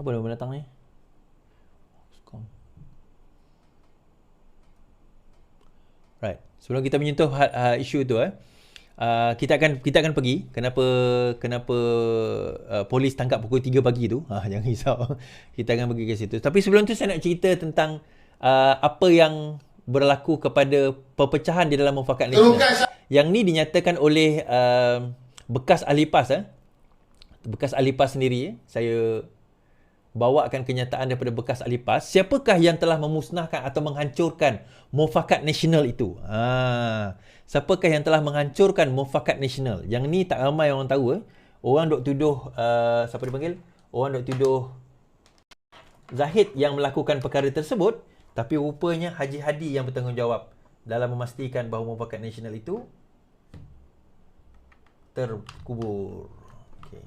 Apa nama pendatang ni? Right. Sebelum kita menyentuh isu tu kita akan pergi kenapa polis tangkap pukul 3 pagi tu. Jangan risau. Kita akan pergi ke situ. Tapi sebelum tu saya nak cerita tentang apa yang berlaku kepada perpecahan di dalam Mufakat Nasional. Yang ni dinyatakan oleh bekas ahli PAS bekas ahli PAS sendiri. Saya bawakan kenyataan daripada bekas ahli PAS. Siapakah yang telah memusnahkan atau menghancurkan Mufakat Nasional itu? Siapakah yang telah menghancurkan Mufakat Nasional? Yang ni tak ramai orang tahu. Orang dok tuduh siapa dipanggil? Orang dok tuduh Zahid yang melakukan perkara tersebut, tapi rupanya Haji Hadi yang bertanggungjawab dalam memastikan bahawa Mufakat Nasional itu terkubur. Okay.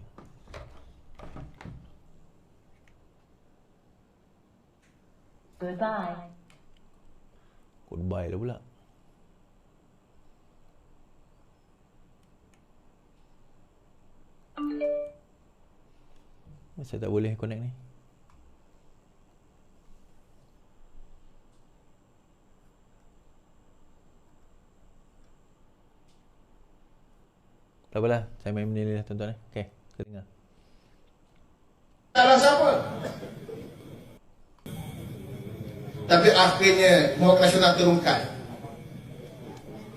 Goodbye lah pula. Saya tak boleh connect ni. Tak apalah, saya main benda ni lah tuan-tuan. Okay, kita dengar. Salah siapa? Tapi akhirnya Mufakat Nasional terungkap.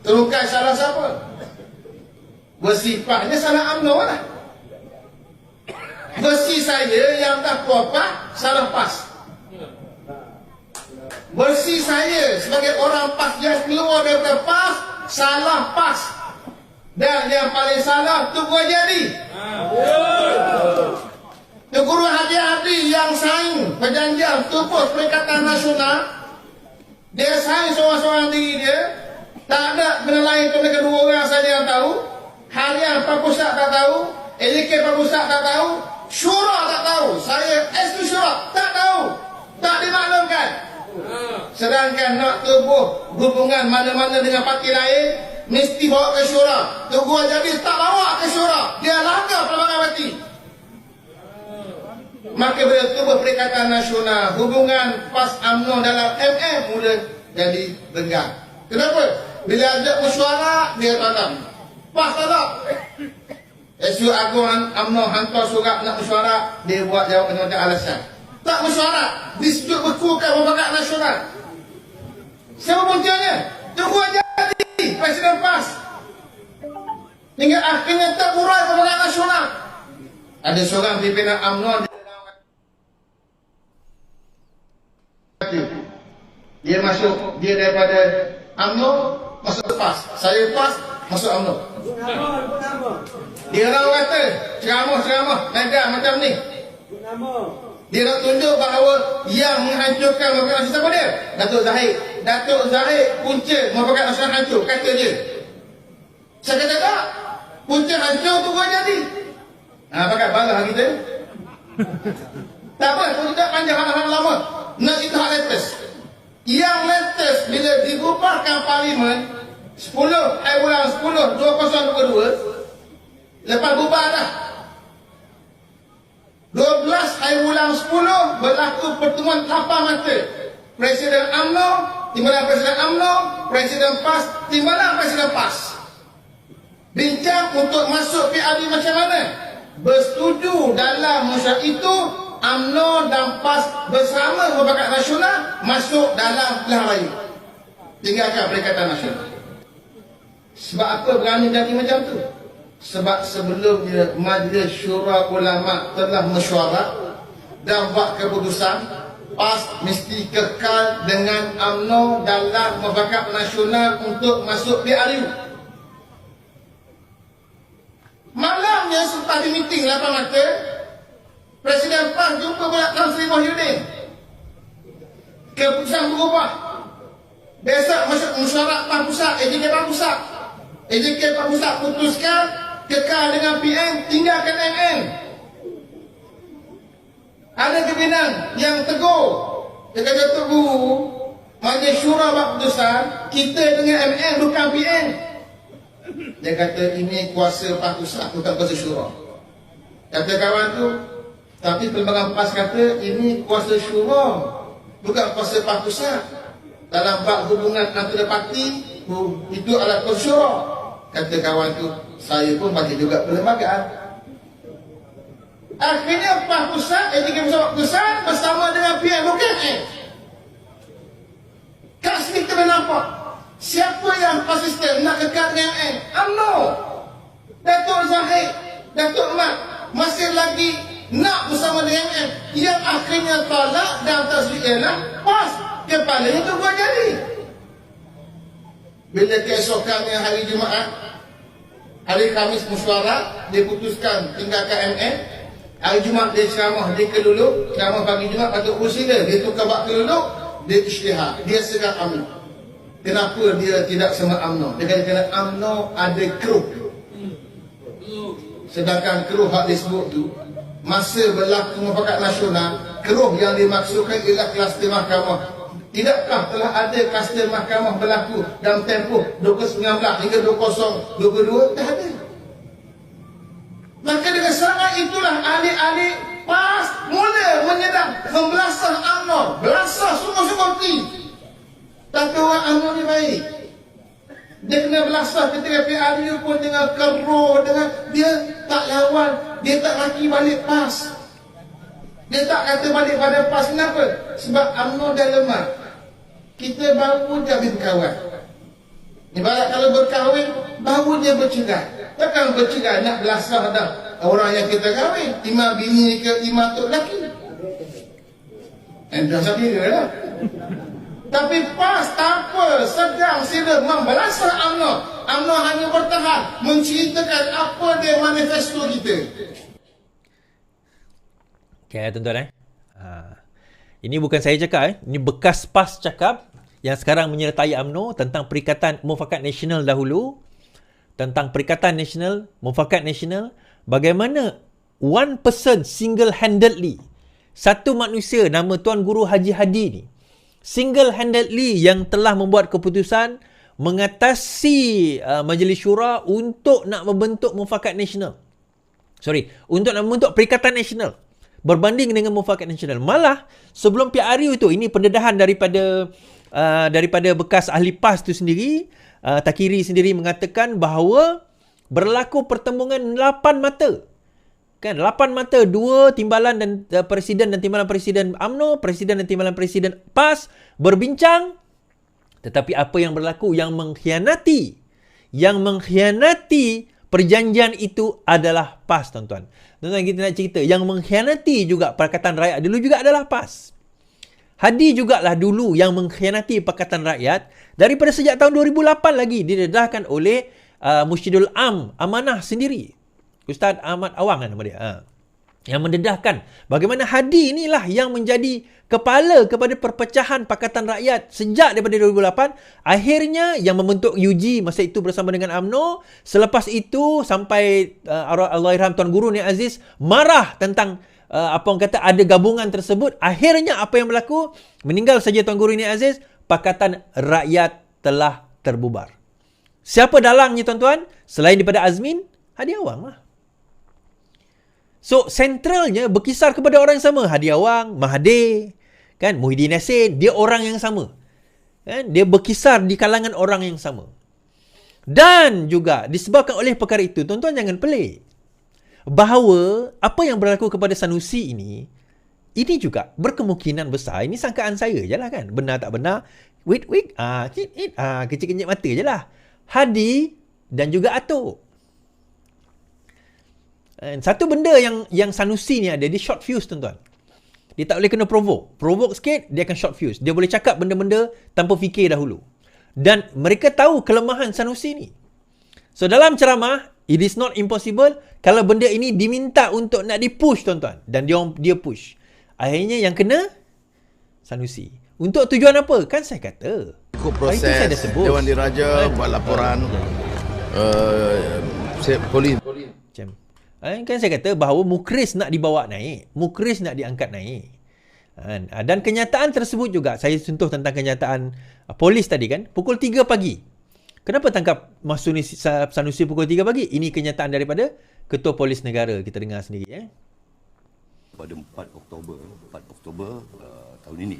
Terungkap salah siapa? Bersifatnya salah UMNO lah. Versi saya yang tak puas salah PAS. Versi saya sebagai orang PAS yang keluar daripada PAS salah PAS. Dan yang paling salah Tunku Haji. Tunku Haji Hadi yang saing perjanjian tubuh Perikatan Nasional, dia saing seorang-seorang diri dia. Tak ada benda lain tu mereka dua orang saja yang tahu. Harian Pak Pusat tak tahu, LK Pak Pusat tak tahu, Syura tak tahu, saya SQ Syura tak tahu, tak dimaklumkan. Sedangkan nak tubuh hubungan mana-mana dengan parti lain mesti bawa ke Syura. Tunku Haji tak bawa ke Syura, dia langgar Perlembagaan Parti. Maka bila tubuh Perikatan Nasional, hubungan PAS UMNO dalam MM mula jadi renggang. Kenapa? Bila ajak mesyuarat, dia tanam. PAS tanam. SU Agung UMNO hantar surat nak mesyuarat, dia buat jawab macam-macam alasan. Tak mesyuarat, disetujui bekukan Mufakat Nasional. Siapa puncanya? Tunku Haji, Presiden PAS. Hingga akhirnya terburai Mufakat Nasional. Ada seorang pimpinan UMNO, dia masuk, dia daripada UMNO masuk PAS. Saya PAS masuk UMNO. Dia orang kata ceramah medan macam ni. Dia nak tunjuk bahawa yang menghancurkan Mufakat Nasional siapa dia? Datuk Zahid. Datuk Zahid punca Mufakat Nasional hancur, kata dia. Saya kata tak, punca hancur tu buat jadi. Pakat balah kita. Tak apa, pun tak panjang hal-hal lama. Nak itu hal latest. Yang latest bila dibubarkan Parlimen 10 bulan 10 2022, lepas bubar dah 12 bulan 10 berlaku pertemuan lapang mata Presiden UMNO timbalan Presiden UMNO, Presiden PAS timbalan Presiden PAS, bincang untuk masuk PRD macam mana. Bersetuju dalam mesyuarat itu UMNO dan PAS bersama Mufakat Nasional masuk dalam pilihan raya, tinggalkan Perikatan Nasional. Sebab apa berani jadi macam tu? Sebab sebelumnya Majlis Syura Ulama telah mesyuarat dan buat keputusan, PAS mesti kekal dengan UMNO dalam Mufakat Nasional untuk masuk PRU. Malamnya setelah di meeting 8 mata, Presiden PAS jumpa pula Tan Sri Muhyiddin. Keputusan berubah. Besok masuk mesyuarat PAS Pusat, AJK PAS Pusat. AJK PAS Pusat putuskan kekal dengan PN, tinggalkan MN. Ada pimpinan yang tegur. Dia kata, Tok Guru, Majlis Syura buat keputusan, kita dengan MN bukan PN. Dia kata, ini kuasa PAS Pusat, bukan kuasa Syura. Kata kawan tu, tapi Perlembagaan PAS kata, ini kuasa Syura, bukan kuasa PAS Pusat. Dalam bab hubungan antara parti, itu adalah kuasa Syura. Kata kawan tu, saya pun baca juga perlembagaan. Akhirnya PAS Pusat, AJK Pusat bersama dengan PN bukan M. Kat sini kita nampak siapa yang konsisten nak kekal dengan M? UMNO. Datuk Zahid, Datuk Mat masih lagi nak bersama dengan M. Yang akhirnya tolak dan tasbih ialah PAS. Kepalanya tu buat jadi. Bila keesokannya hari Jumaat, hari Khamis mesyuarat, diputuskan tinggalkan MN. Hari Jumaat dia ceramah di Keluluk, ceramah pagi Jumaat patut bersila, dia tukar bab Keluluk, dia isytihar, dia segar UMNO. Kenapa dia tidak sama UMNO? Dia kata kerana UMNO ada keruh. Sedangkan keruh yang disebut tu, masa berlaku Mufakat Nasional, keruh yang dimaksudkan ialah kluster mahkamah. Tidakkah telah ada kluster mahkamah berlaku dalam tempoh 2019 hingga 2022? Dah ada. Maka dengan sangat itulah ahli-ahli PAS mula menyedang pembelasan UMNO. Belasah sungguh-sungguh hati. Tapi orang UMNO ni baik. Dia kena belasah ketika PRU pun dengan keruh, dengan dia tak lawan, dia tak laki balik PAS. Dia tak kata balik pada PAS. Kenapa? Sebab UMNO dah lemah. Kita baru dah berkawan. Ibarat kalau berkahwin, baru dia bercerai. Takkan bercerai nak belasah dah orang yang kita kahwin. 5 bini ke 5 tok lelaki. Dah sendiri lah. Tapi PAS tak apa, sedang sila membelasah UMNO. UMNO hanya bertahan menceritakan apa dia manifesto kita. Okay, tuan-tuan ini bukan saya cakap ini bekas PAS cakap yang sekarang menyertai UMNO tentang Perikatan Mufakat Nasional dahulu, tentang Perikatan Nasional, Mufakat Nasional, bagaimana one person single-handedly, satu manusia nama Tuan Guru Haji Hadi ni, single-handedly yang telah membuat keputusan mengatasi Majlis Syura untuk nak membentuk Mufakat Nasional. Untuk nak membentuk Perikatan Nasional berbanding dengan Mufakat Nasional. Malah sebelum PRU itu, ini pendedahan daripada bekas ahli PAS tu sendiri, Takiri sendiri mengatakan bahawa berlaku pertembungan 8 mata. Kan 8 mata, 2 timbalan dan presiden dan timbalan presiden UMNO, presiden dan timbalan presiden PAS berbincang, tetapi apa yang berlaku, yang mengkhianati perjanjian itu adalah PAS, tuan-tuan. Tuan-tuan, kita nak cerita yang mengkhianati juga Pakatan Rakyat dulu juga adalah PAS. Hadi jugalah dulu yang mengkhianati Pakatan Rakyat daripada sejak tahun 2008 lagi didedahkan oleh Mursyidul Am Amanah sendiri. Ustaz Ahmad Awang kan nama dia. Yang mendedahkan bagaimana Hadi inilah yang menjadi kepala kepada perpecahan Pakatan Rakyat sejak daripada 2008. Akhirnya yang membentuk UG masa itu bersama dengan UMNO. Selepas itu sampai Allahyarham Tuan Guru Ni Aziz marah tentang apa orang kata ada gabungan tersebut. Akhirnya apa yang berlaku? Meninggal saja Tuan Guru Ni Aziz, Pakatan Rakyat telah terbubar. Siapa dalangnya, tuan-tuan? Selain daripada Azmin, Hadi Awang lah. So, sentralnya berkisar kepada orang yang sama. Hadi Awang, Mahathir, kan, Muhyiddin Yassin, dia orang yang sama. Kan? Dia berkisar di kalangan orang yang sama. Dan juga disebabkan oleh perkara itu, tuan-tuan jangan pelik. Bahawa apa yang berlaku kepada Sanusi ini juga berkemungkinan besar, ini sangkaan saya je lah kan, benar tak benar, kecil-kecil mata je lah, Hadi dan juga Atok. Satu benda yang Sanusi ni ada, dia short fuse, tuan-tuan. Dia tak boleh kena provoke sikit, dia akan short fuse. Dia boleh cakap benda-benda tanpa fikir dahulu. Dan mereka tahu kelemahan Sanusi ni. So dalam ceramah, it is not impossible kalau benda ini diminta untuk nak di-push, tuan-tuan. Dan dia push. Akhirnya yang kena Sanusi. Untuk tujuan apa? Kan saya kata. Ikut proses saya dah sebut. Dewan Diraja buat laporan polis. Macam kan saya kata bahawa Mukris nak dibawa naik. Mukris nak diangkat naik. Dan kenyataan tersebut juga, saya sentuh tentang kenyataan polis tadi kan, pukul 3 pagi. Kenapa tangkap Sanusi pukul 3 pagi? Ini kenyataan daripada Ketua Polis Negara. Kita dengar sendiri. Pada 4 Oktober tahun ini.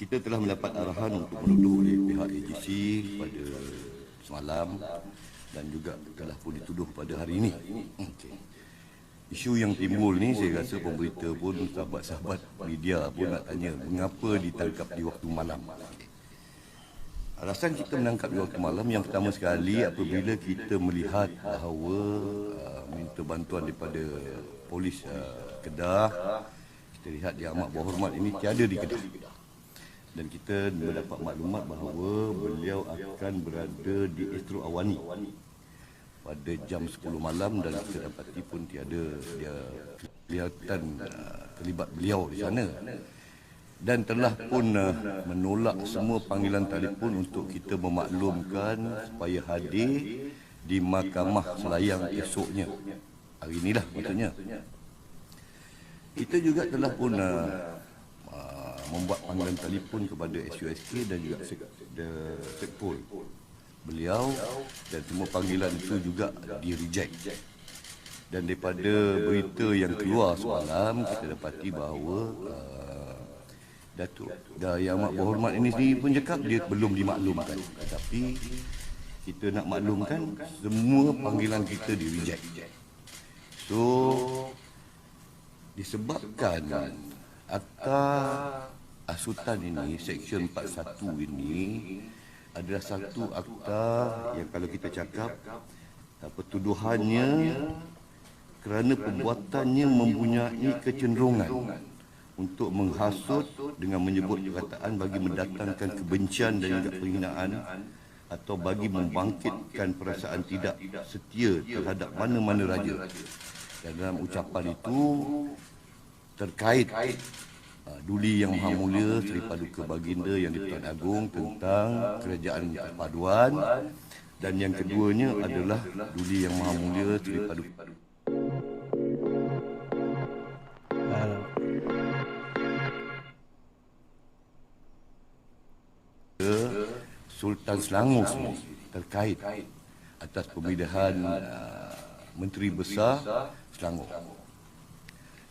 Kita telah mendapat arahan untuk menuduh oleh pihak AGC pada semalam dan juga telah pun dituduh pada hari ini. Okay. Isu yang timbul ni saya rasa pemberita pun, sahabat-sahabat media pun nak tanya mengapa ditangkap di waktu malam. Alasan kita menangkap di waktu malam yang pertama sekali apabila kita melihat bahawa minta bantuan daripada polis Kedah, kita lihat Yang Amat Berhormat ini tiada di Kedah. Dan kita mendapat maklumat bahawa beliau akan berada di Astro Awani pada jam 10 malam dan kita dapati pun tiada dia kelihatan terlibat beliau di sana. Dan telah pun menolak semua panggilan telefon untuk kita memaklumkan supaya hadir di Mahkamah Selayang esoknya. Hari inilah maksudnya. Kita juga telah pun membuat panggilan telefon kepada SUSK dan juga Sekpol beliau, dan semua panggilan itu juga di-reject. Dan daripada berita yang keluar semalam, kita dapati bahawa Datuk Yang Amat Berhormat ini sendiri pun cakap dia belum dimaklumkan. Tetapi kita nak maklumkan semua panggilan kita di-reject. So disebabkan Akta Asutan ini, Seksyen 41 ini adalah satu akta yang kalau kita cakap tuduhannya kerana perbuatannya mempunyai kecenderungan untuk menghasut dengan menyebut perkataan bagi mendatangkan kebencian dan juga penghinaan atau bagi membangkitkan perasaan tidak setia terhadap mana-mana raja. Dan dalam ucapan itu terkait Duli Yang Maha Mulia Seri Paduka Baginda Yang di-Pertuan Agong tentang Kerajaan Perpaduan, dan yang keduanya adalah Duli Yang Maha Mulia Seri Paduka Sultan Selangor terkait atas pemilihan Menteri Besar Selangor.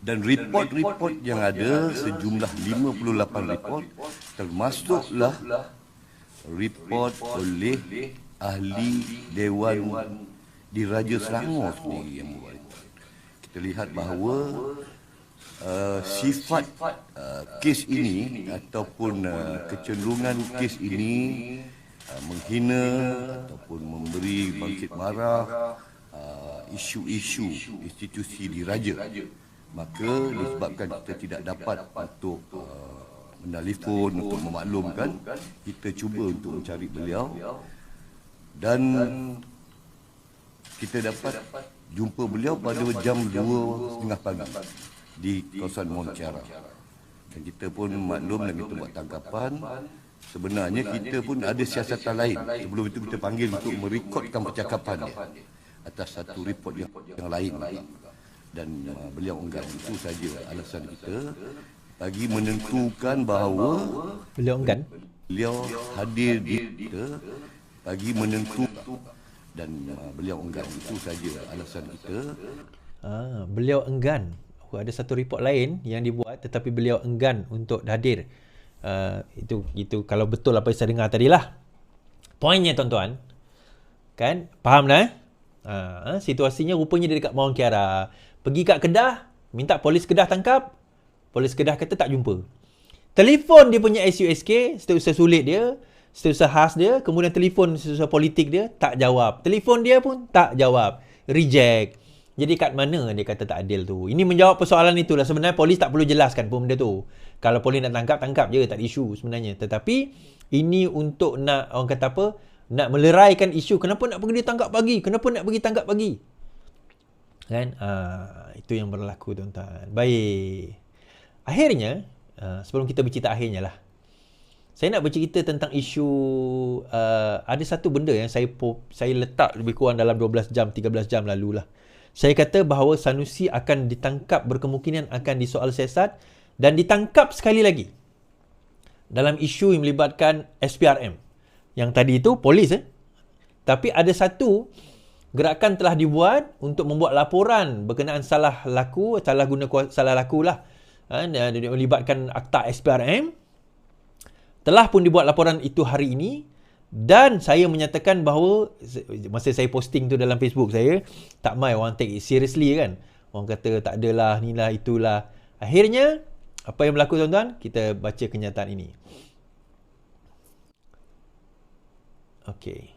Dan report-report yang ada sejumlah 58 report, termasuklah report oleh ahli Dewan Diraja Selangor sendiri yang buat. Kita lihat bahawa sifat kes ini ataupun kecenderungan kes ini menghina ataupun memberi bangkit marah isu-isu institusi diraja. Maka disebabkan kita tidak dapat untuk menelefon untuk memaklumkan, kita cuba untuk mencari beliau dan kita dapat jumpa beliau pada jam 2:30 pagi di kawasan Mont Kiara. Dan kita pun maklum dan kita buat tangkapan. Sebenarnya kita pun ada siasatan lain. Sebelum itu kita panggil untuk merekodkan percakapan dia atas satu report yang lain. Dan beliau enggan. Itu saja alasan kita bagi menentukan bahawa beliau enggan. Beliau hadir di kita bagi menentukan dan beliau enggan. Itu saja alasan kita. Beliau enggan. Ada satu report lain yang dibuat tetapi beliau enggan untuk hadir. Itu kalau betul apa yang saya dengar tadilah. Poinnya tuan-tuan, kan? Faham dah? Situasinya rupanya dia dekat Mont Kiara. Pergi kat Kedah, minta polis Kedah tangkap. Polis Kedah kata tak jumpa. Telefon dia punya SUSK, setiausaha sulit dia, setiausaha khas dia, kemudian telefon setiausaha politik dia, tak jawab. Telefon dia pun tak jawab. Reject. Jadi kat mana dia kata tak adil tu? Ini menjawab persoalan itulah. Sebenarnya polis tak perlu jelaskan pun benda tu. Kalau polis nak tangkap je, tak ada isu sebenarnya. Tetapi ini untuk nak, orang kata apa, nak meleraikan isu. Kenapa nak pergi tangkap pagi? Kenapa nak pergi tangkap pagi? Kan? Itu yang berlaku, tuan-tuan. Baik. Akhirnya, sebelum kita bercerita akhirnya lah, saya nak bercerita tentang isu, ada satu benda yang saya letak lebih kurang dalam 12 jam, 13 jam lalu lah. Saya kata bahawa Sanusi akan ditangkap, berkemungkinan akan disoal siasat dan ditangkap sekali lagi dalam isu yang melibatkan SPRM. Yang tadi itu polis. Tapi ada satu gerakan telah dibuat untuk membuat laporan berkenaan salah laku lah. Dia melibatkan akta SPRM. Telah pun dibuat laporan itu hari ini. Dan saya menyatakan bahawa masa saya posting tu dalam Facebook saya, tak mai orang take it seriously kan. Orang kata tak adalah, inilah, itulah. Akhirnya, apa yang berlaku tuan-tuan? Kita baca kenyataan ini. Okey.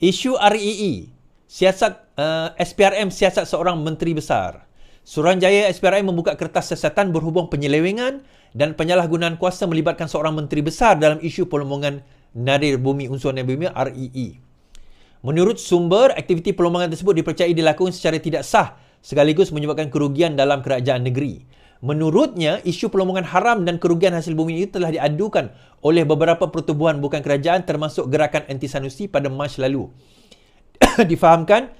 Isu REE, siasat SPRM siasat seorang menteri besar. Suruhanjaya SPRM membuka kertas siasatan berhubung penyelewengan dan penyalahgunaan kuasa melibatkan seorang menteri besar dalam isu pelembungan nadir bumi unsur nadir bumi REE. Menurut sumber, aktiviti pelembungan tersebut dipercayai dilakukan secara tidak sah sekaligus menyebabkan kerugian dalam kerajaan negeri. Menurutnya, isu pelembungan haram dan kerugian hasil bumi itu telah diadukan oleh beberapa pertubuhan bukan kerajaan termasuk gerakan anti Sanusi pada Mac lalu. Difahamkan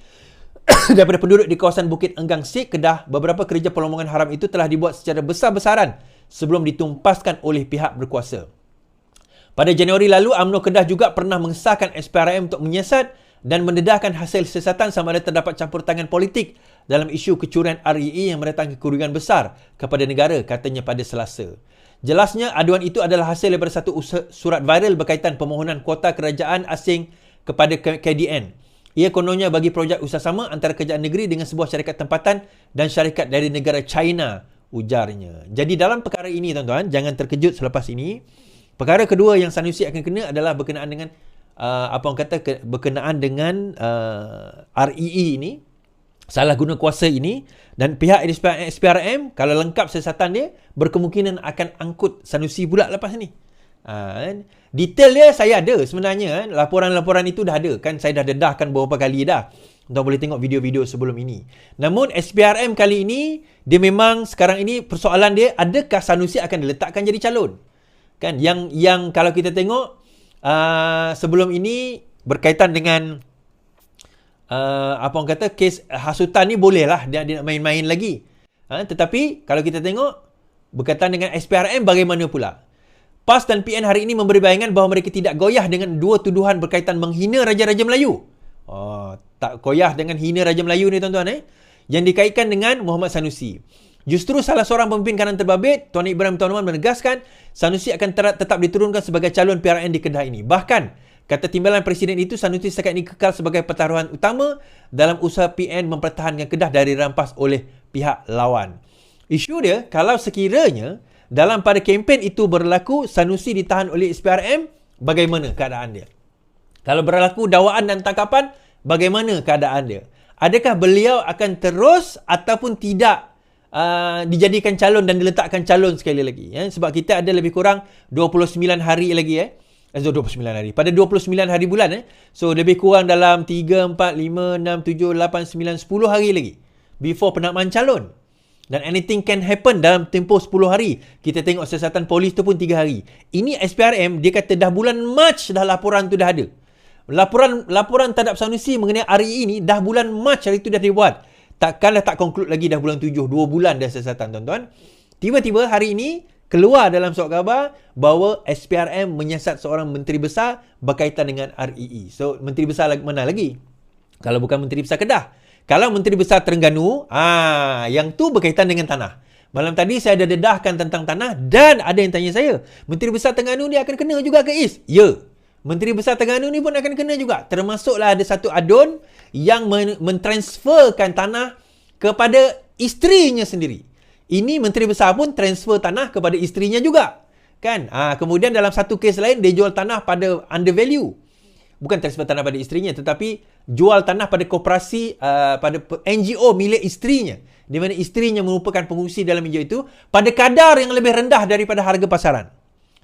daripada penduduk di kawasan Bukit Enggang Sik, Kedah, beberapa kerja pelembungan haram itu telah dibuat secara besar-besaran sebelum ditumpaskan oleh pihak berkuasa. Pada Januari lalu, UMNO Kedah juga pernah mengesahkan SPRM untuk menyiasat dan mendedahkan hasil siasatan sama ada terdapat campur tangan politik dalam isu kecurian REE yang mendatangkan kerugian besar kepada negara, katanya pada Selasa. Jelasnya, aduan itu adalah hasil daripada satu surat viral berkaitan permohonan kuota kerajaan asing kepada KDN. Ia kononnya bagi projek usaha sama antara kerajaan negeri dengan sebuah syarikat tempatan dan syarikat dari negara China, ujarnya. Jadi dalam perkara ini, tuan-tuan, jangan terkejut selepas ini. Perkara kedua yang Sanusi akan kena adalah berkenaan dengan berkenaan dengan REE ini, salah guna kuasa ini, dan pihak SPRM kalau lengkap siasatan dia berkemungkinan akan angkut Sanusi pula lepas ni. Detail dia saya ada sebenarnya, laporan-laporan itu dah ada kan, saya dah dedahkan beberapa kali dah. Tuan boleh tengok video-video sebelum ini. Namun SPRM kali ini dia memang sekarang ini persoalan dia, adakah Sanusi akan diletakkan jadi calon? Kan yang kalau kita tengok sebelum ini berkaitan dengan kes hasutan ni bolehlah dia nak main-main lagi. Tetapi kalau kita tengok berkaitan dengan SPRM bagaimana pula? PAS dan PN hari ini memberi bayangan bahawa mereka tidak goyah dengan dua tuduhan berkaitan menghina Raja-Raja Melayu. Tak goyah dengan hina Raja Melayu ni tuan-tuan yang dikaitkan dengan Muhammad Sanusi. Justru salah seorang pemimpin kanan terbabit, Tuan Ibrahim Tuan Noman, menegaskan Sanusi akan tetap diturunkan sebagai calon PRN di Kedah ini. Bahkan, kata timbalan Presiden itu, Sanusi setakat ini kekal sebagai pertaruhan utama dalam usaha PN mempertahankan Kedah dari rampas oleh pihak lawan. Isu dia, kalau sekiranya dalam pada kempen itu berlaku, Sanusi ditahan oleh SPRM, bagaimana keadaan dia? Kalau berlaku dakwaan dan tangkapan, bagaimana keadaan dia? Adakah beliau akan terus ataupun tidak dijadikan calon dan diletakkan calon sekali lagi? Sebab kita ada lebih kurang 29 hari lagi 29 hari. Pada 29 hari bulan so lebih kurang dalam 3, 4, 5, 6, 7, 8, 9, 10 hari lagi before penakmaan calon. Dan anything can happen dalam tempoh 10 hari. Kita tengok siasatan polis tu pun 3 hari. Ini SPRM, dia kata dah bulan Mac dah laporan tu dah ada. Laporan terhadap Sanusi mengenai REE ni dah bulan Mac hari tu dah dibuat. Takkanlah tak conclude lagi dah bulan 7. 2 bulan dah siasatan, tuan-tuan. Tiba-tiba hari ini keluar dalam surat khabar bahawa SPRM menyiasat seorang menteri besar berkaitan dengan REE. So, menteri besar mana lagi? Kalau bukan menteri besar Kedah. Kalau menteri besar Terengganu, yang tu berkaitan dengan tanah. Malam tadi saya dah dedahkan tentang tanah dan ada yang tanya saya, menteri besar Terengganu ni akan kena juga ke IS? Ya. Menteri Besar Terengganu ni pun akan kena juga. Termasuklah ada satu adun yang mentransferkan tanah kepada isterinya sendiri. Ini Menteri Besar pun transfer tanah kepada isterinya juga. Kan? Kemudian dalam satu kes lain, dia jual tanah pada undervalue. bukan transfer tanah pada isterinya, tetapi jual tanah pada koperasi, pada NGO milik isterinya, di mana isterinya merupakan pengurusi dalam NGO itu, pada kadar yang lebih rendah daripada harga pasaran.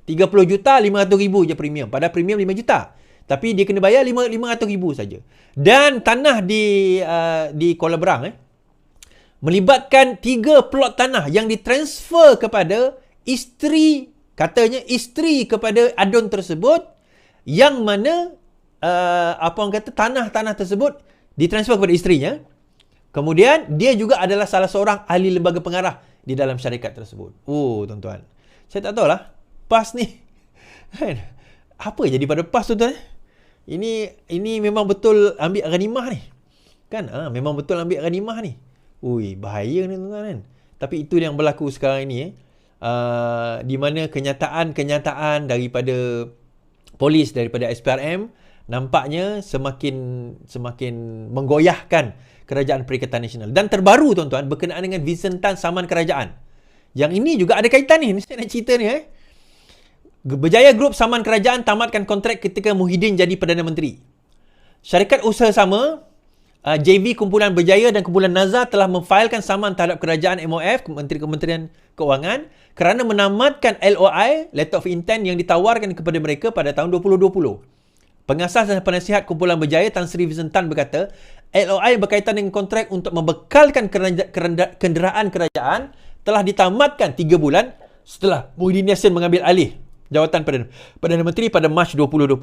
30 juta, 500 ribu je premium. Pada premium 5 juta. Tapi dia kena bayar 500 ribu saja. Dan tanah di Kuala Berang melibatkan 3 plot tanah yang ditransfer kepada isteri, katanya isteri kepada adun tersebut, yang mana tanah-tanah tersebut ditransfer kepada isterinya. Kemudian dia juga adalah salah seorang ahli lembaga pengarah di dalam syarikat tersebut. Oh, tuan-tuan, saya tak tahulah PAS ni kan, apa jadi pada PAS, tuan-tuan. Ini memang betul ambil ghanimah ni kan. Memang betul ambil ghanimah ni. Ui, bahaya ni, tuan-tuan kan. Tapi itu yang berlaku sekarang ini di mana kenyataan daripada polis, daripada SPRM nampaknya semakin menggoyahkan Kerajaan Perikatan Nasional. Dan terbaru, tuan-tuan, berkenaan dengan Vincent Tan saman kerajaan. Yang ini juga ada kaitan ni. Saya nak cerita ni. Berjaya Group saman kerajaan tamatkan kontrak ketika Muhyiddin jadi Perdana Menteri. Syarikat usaha sama, JV Kumpulan Berjaya dan Kumpulan Nazar telah memfailkan saman terhadap kerajaan MOF, Kementerian Keuangan, kerana menamatkan LOI, Letter of Intent, yang ditawarkan kepada mereka pada tahun 2020. Pengasas dan penasihat Kumpulan Berjaya, Tan Sri Vincent Tan, berkata, LOI berkaitan dengan kontrak untuk membekalkan kenderaan kerajaan telah ditamatkan 3 bulan setelah Muhyiddin Yassin mengambil alih jawatan Perdana Menteri pada Mac 2020.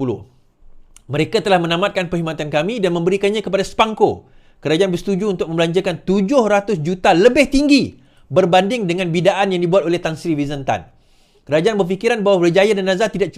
Mereka telah menamatkan perkhidmatan kami dan memberikannya kepada Spangko. Kerajaan bersetuju untuk membelanjakan 700 juta lebih tinggi berbanding dengan bidaan yang dibuat oleh Tan Sri Vincent Tan. Kerajaan berfikiran bahawa Berjaya dan Nazar tidak